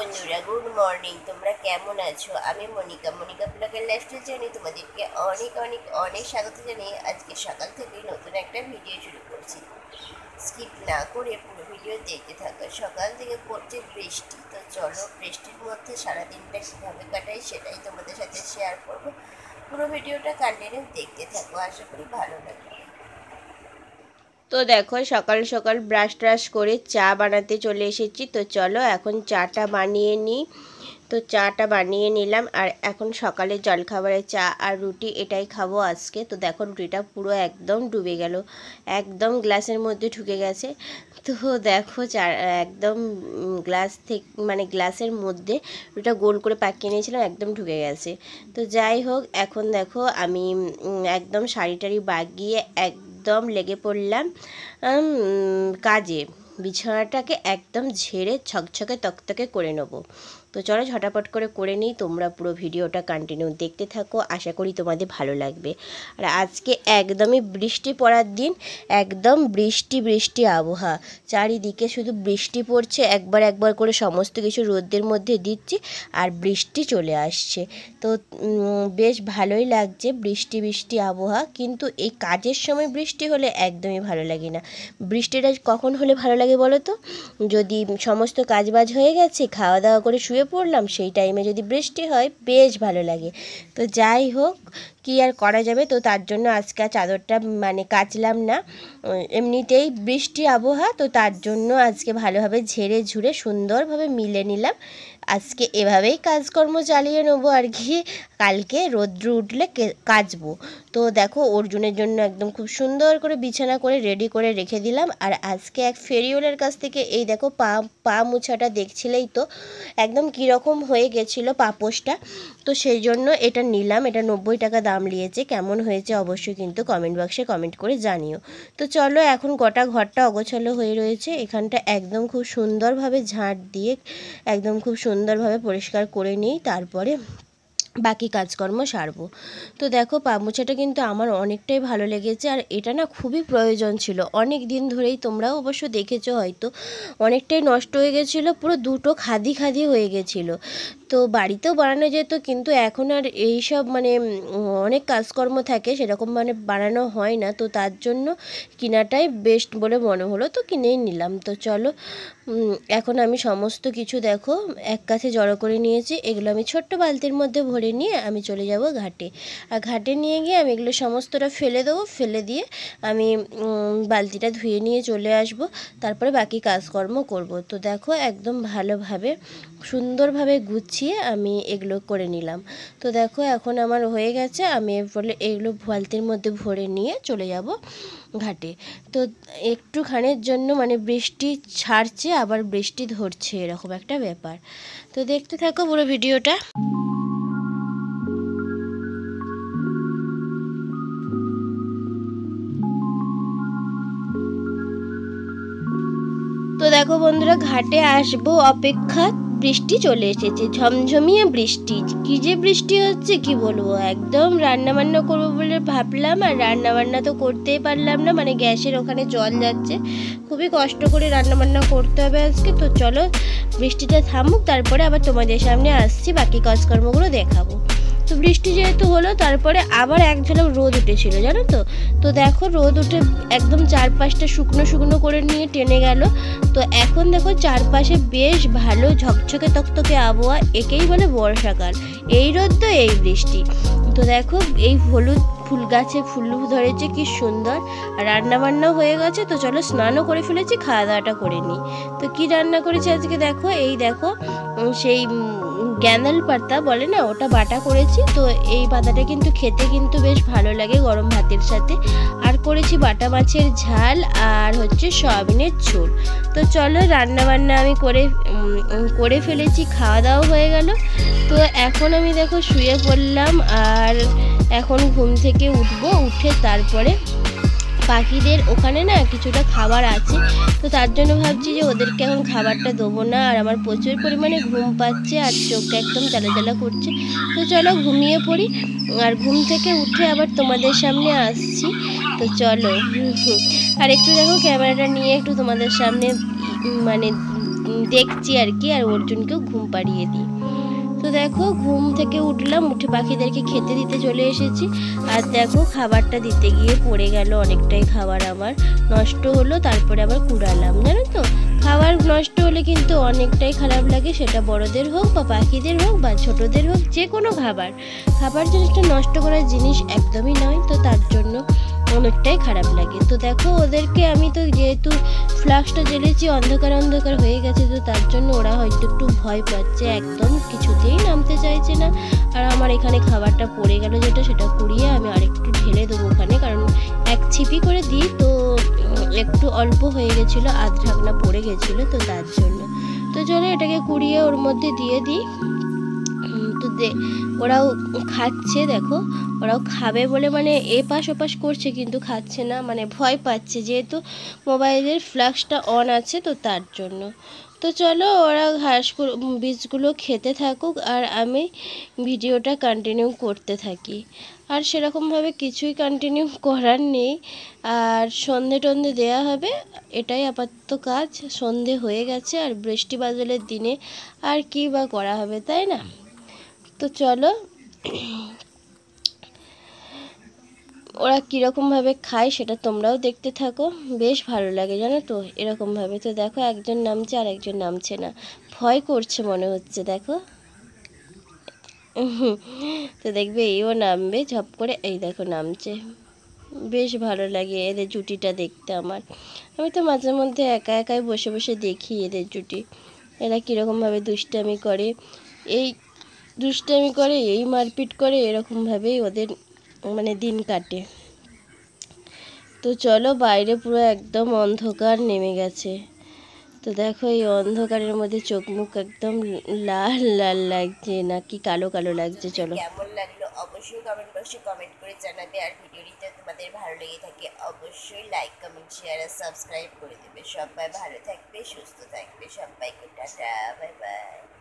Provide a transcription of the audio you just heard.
বন্ধুরা, good morning. তোমরা কেমন আছো? আমি মনিকা ব্লগের লাইফস্টাইল জানি তোমাদেরকে অনেক অনেক অনেক স্বাগত জানিয়ে আজকে সকাল থেকে নতুন একটা ভিডিও শুরু করছি। স্কিপ না করে পুরো ভিডিও দেখতে থাকো। সকাল থেকে পড়ছে বৃষ্টি, তো চলো বৃষ্টির মধ্যে সারাদিনটা কীভাবে কাটাই সেটাই তোমাদের সাথে শেয়ার করবো। পুরো ভিডিওটা কন্টিনিউ দেখতে থাকো, আশা করি ভালো লাগবে। তো দেখো সকাল সকাল ব্রাশ ট্রাশ করে চা বানাতে চলে এসেছি। তো চলো এখন চাটা বানিয়ে নিই। তো চাটা বানিয়ে নিলাম আর এখন সকালে জলখাবারে চা আর রুটি এটাই খাবো আজকে। তো দেখো রুটিটা পুরো একদম ডুবে গেল, একদম গ্লাসের মধ্যে ঢুকে গেছে। তো দেখো চা একদম গ্লাস থেকে মানে গ্লাসের মধ্যে রুটিটা গোল করে পাকিয়ে নিয়েছিলাম, একদম ঢুকে গেছে। তো যাই হোক, এখন দেখো আমি একদম শাড়ি টাড়ি বাগিয়ে একদম লেগে পড়লাম কাজে। বিছানাটাকে একদম ঝেড়ে ছকছকে তকতকে করে নেবো। তো চলো ঝটাপট করে নিই। তোমরা পুরো ভিডিওটা কন্টিনিউ দেখতে থাকো, আশা করি তোমাদের ভালো লাগবে। আর আজকে একদমই বৃষ্টি পড়ার দিন, একদম বৃষ্টি বৃষ্টি আবহাওয়া, চারিদিকে শুধু বৃষ্টি পড়ছে। একবার একবার করে সমস্ত কিছু রোদের মধ্যে দিচ্ছি আর বৃষ্টি চলে আসছে। তো বেশ ভালোই লাগছে বৃষ্টি বৃষ্টি আবহাওয়া। কিন্তু এই কাজের সময় বৃষ্টি হলে একদমই ভালো লাগে না। বৃষ্টিটা কখন হলে ভালো লাগে বলো তো? যদি সমস্ত কাজবাজ হয়ে গেছে, খাওয়া দাওয়া করে শুয়ে পড়লাম, সেই টাইমে যদি বৃষ্টি হয় বেশ ভালো লাগে। তো যাই হোক, কী আর করা যাবে। তো তার জন্য আজকে চাদরটা মানে কাচলাম না, এমনিতেই বৃষ্টি আবহাওয়া, তো তার জন্য আজকে ভালোভাবে ঝেড়ে ঝুড়ে সুন্দরভাবে মিলে নিলাম। আজকে এভাবেই কাজকর্ম চালিয়ে নেবো আর কি, কালকে রৌদ্র উঠলে কাচবো। তো দেখো অর্জুনের জন্য একদম খুব সুন্দর করে বিছানা করে রেডি করে রেখে দিলাম। আর আজকে এক ফেরিওয়ালের কাছ থেকে এই দেখো পা মুছাটা দেখছিলেই তো, একদম কীরকম হয়ে গেছিলো পাপোশটা। তো সেই জন্য এটা নিলাম। এটা 90 টাকা দাম নিয়েছে। কেমন হয়েছে অবশ্যই কিন্তু কমেন্ট বক্সে কমেন্ট করে জানিও। তো চলো এখন গোটা ঘরটা অগোছালো হয়ে রয়েছে, এখানটা একদম খুব সুন্দরভাবে ঝাঁট দিয়ে একদম খুব সুন্দরভাবে পরিষ্কার করে নিই, তারপরে বাকি কাজকর্ম সারবো। তো দেখো পা মোছাটা কিন্তু আমার অনেকটাই ভালো লেগেছে আর এটা না খুবই প্রয়োজন ছিল। অনেক দিন ধরেই, তোমরাও অবশ্য দেখেছো হয়তো, অনেকটাই নষ্ট হয়ে গেছিলো, পুরো দুটো খাদি খাদি হয়ে গেছিলো। তো বাড়িতেও বানানো যেত, কিন্তু এখন আর এইসব মানে অনেক কাজকর্ম থাকে, সেরকম মানে বানানো হয় না। তো তার জন্য কেনাটাই বেস্ট বলে মনে হলো, তো কিনেই নিলাম। তো চলো এখন আমি সমস্ত কিছু দেখো এক কাছে জড়ো করে নিয়েছি। এগুলো আমি ছোট্ট বালতির মধ্যে ভরে নিয়ে আমি চলে যাব ঘাটে। আর ঘাটে নিয়ে গিয়ে আমি এগুলো সমস্তটা ফেলে দেবো, ফেলে দিয়ে আমি বালতিটা ধুয়ে নিয়ে চলে আসব, তারপরে বাকি কাজকর্ম করব। তো দেখো একদম ভালোভাবে সুন্দরভাবে গুছিয়ে আমি এগুলো করে নিলাম। তো দেখো এখন আমার হয়ে গেছে, আমি এরপরে এগুলো বালতির মধ্যে ভরে নিয়ে চলে যাব ঘাটে। তো একটুখানির জন্য মানে বৃষ্টি ছাড়ছে আবার বৃষ্টি ধরছে, এরকম একটা ব্যাপার। তো দেখতে থাকো পুরো ভিডিওটা। তো দেখো বন্ধুরা, ঘাটে আসবো অপেক্ষা, বৃষ্টি চলে এসেছে, ঝমঝমিয়ে বৃষ্টি। কি যে বৃষ্টি হচ্ছে কি বলবো। একদম রান্নাবান্না করবো বলে ভাবলাম, আর রান্নাবান্না তো করতেই পারলাম না, মানে গ্যাসের ওখানে জল যাচ্ছে, খুবই কষ্ট করে রান্নাবান্না করতে হবে আজকে। তো চলো বৃষ্টিটা থামুক, তারপরে আবার তোমাদের সামনে আসছি, বাকি কাজকর্মগুলো দেখাবো। তো বৃষ্টি যেহেতু হলো, তারপরে আবার এক ঝলক রোদ উঠেছিল জানো তো। তো দেখো রোদ উঠে একদম চারপাশটা শুকনো শুকনো করে নিয়ে টেনে গেল। তো এখন দেখো চারপাশে বেশ ভালো ঝকঝকে তকতকে আবহাওয়া, একেই বলে বর্ষাকাল। এই রোদ তো এই বৃষ্টি। তো দেখো এই হলুদ ফুল গাছে ফুল ধরেছে, কি সুন্দর। আর রান্নাবান্নাও হয়ে গেছে। তো চলো স্নানও করে ফেলেছি, খাওয়া দাওয়াটা করে নিই। তো কি রান্না করেছি আজকে দেখো, এই দেখো সেই গ্যাঁদাল পাতা বলে না, ওটা বাটা করেছি। তো এই পাতাটা কিন্তু খেতে কিন্তু বেশ ভালো লাগে গরম ভাতের সাথে। আর করেছি বাটা মাছের ঝাল আর হচ্ছে সয়াবিনের ঝোল। তো চলো রান্নাবান্না আমি করে ফেলেছি, খাওয়া দাওয়া হয়ে গেল। তো এখন আমি দেখো শুয়ে পড়লাম, আর এখন ঘুম থেকে উঠবো, উঠে তারপরে পাখিদের ওখানে না কিছুটা খাবার আছে, তো তার জন্য ভাবছি যে ওদেরকে এখন খাবারটা দেবো না। আর আমার প্রচুর পরিমাণে ঘুম পাচ্ছে আর চোখটা একদম জ্বালা জ্বালা করছে। তো চলো ঘুমিয়ে পড়ি, আর ঘুম থেকে উঠে আবার তোমাদের সামনে আসছি। তো চলো আর একটু দেখো ক্যামেরাটা নিয়ে একটু তোমাদের সামনে মানে দেখছি আর কি, আর অর্জুনকেও ঘুম পাড়িয়ে দিই। তো দেখো ঘুম থেকে উঠলাম, উঠে পাখিদেরকে খেতে দিতে চলে এসেছি। আর দেখো খাবারটা দিতে গিয়ে পড়ে গেল অনেকটাই খাবার, আমার নষ্ট হলো। তারপরে আবার কুড়ালাম, জানো তো খাবার নষ্ট হলে কিন্তু অনেকটাই খারাপ লাগে, সেটা বড়দের হোক বা পাখিদের হোক বা ছোটদের হোক, যে কোনো খাবার জিনিসটা নষ্ট করার জিনিস একদমই নয়। তো তার জন্য অনেকটাই খারাপ লাগে। তো দেখো ওদেরকে আমি তো যেহেতু ফ্লাক্সটা জ্বেলেছি অন্ধকার অন্ধকার হয়ে গেছে, তো তার জন্য ওরা হয়তো একটু ভয় পাচ্ছে, একদম কিছুতেই নামতে চাইছে না। আর আমার এখানে খাবারটা পড়ে গেল যেটা, সেটা কুড়িয়ে আমি আরেকটু ঢেলে দেবো ওখানে, কারণ এক ছিপি করে দিই তো একটু অল্প হয়ে গেছিলো, আধ ঢাকনা পড়ে গেছিলো, তো তার জন্য। তো চলো এটাকে কুড়িয়ে ওর মধ্যে দিয়ে দিই। তো ওরাও খাচ্ছে, দেখো ওরাও খাবে বলে মানে এপাশ ওপাশ করছে, কিন্তু খাচ্ছে না, মানে ভয় পাচ্ছে যেহেতু মোবাইলের ফ্ল্যাশটা অন আছে, তো তার জন্য। তো চলো ওরা ঘাসগুলো বীজগুলো খেতে থাকুক, আর আমি ভিডিওটা কন্টিনিউ করতে থাকি। আর সেরকমভাবে কিছুই কন্টিনিউ করার নেই, আর সন্ধে টন্ধে দেওয়া হবে, এটাই আপাতত কাজ। সন্ধে হয়ে গেছে, আর বৃষ্টি বাদলের দিনে আর কি বা করা হবে, তাই না? তো চলো ওরা কীরকমভাবে খায় সেটা তোমরাও দেখতে থাকো, বেশ ভালো লাগে জানো তো এরকমভাবে। তো দেখো একজন নামছে আর একজন নামছে না, ভয় করছে মনে হচ্ছে, দেখো। তো দেখবে এইও নামবে ঝপ করে, এই দেখো নামছে। বেশ ভালো লাগে এদের জুটিটা দেখতে আমার। আমি তো মাঝে মধ্যে একা একাই বসে বসে দেখি এদের জুটি, এরা কীরকমভাবে দুষ্টামি করে, এই মারপিট করে, এরকমভাবেই ওদের মানে দিন কাটে। তো চলো বাইরে পুরো একদম অন্ধকার নেমে গেছে। তো দেখো এই অন্ধকারের মধ্যে চোখ মুখ একদম লাল লাল লাগছে, নাকি কালো কালো লাগছে। চলো কেমন লাগলো অবশ্যই কমেন্ট বক্সে কমেন্ট করে জানাবে, আর ভিডিওটিতে তোমাদের ভালো লেগে থাকে অবশ্যই লাইক কমেন্ট শেয়ার আর সাবস্ক্রাইব করে দেবে। সবাই ভালো থাকবে, সুস্থ থাকবে, সবাইকে টাটা, বাই বাই।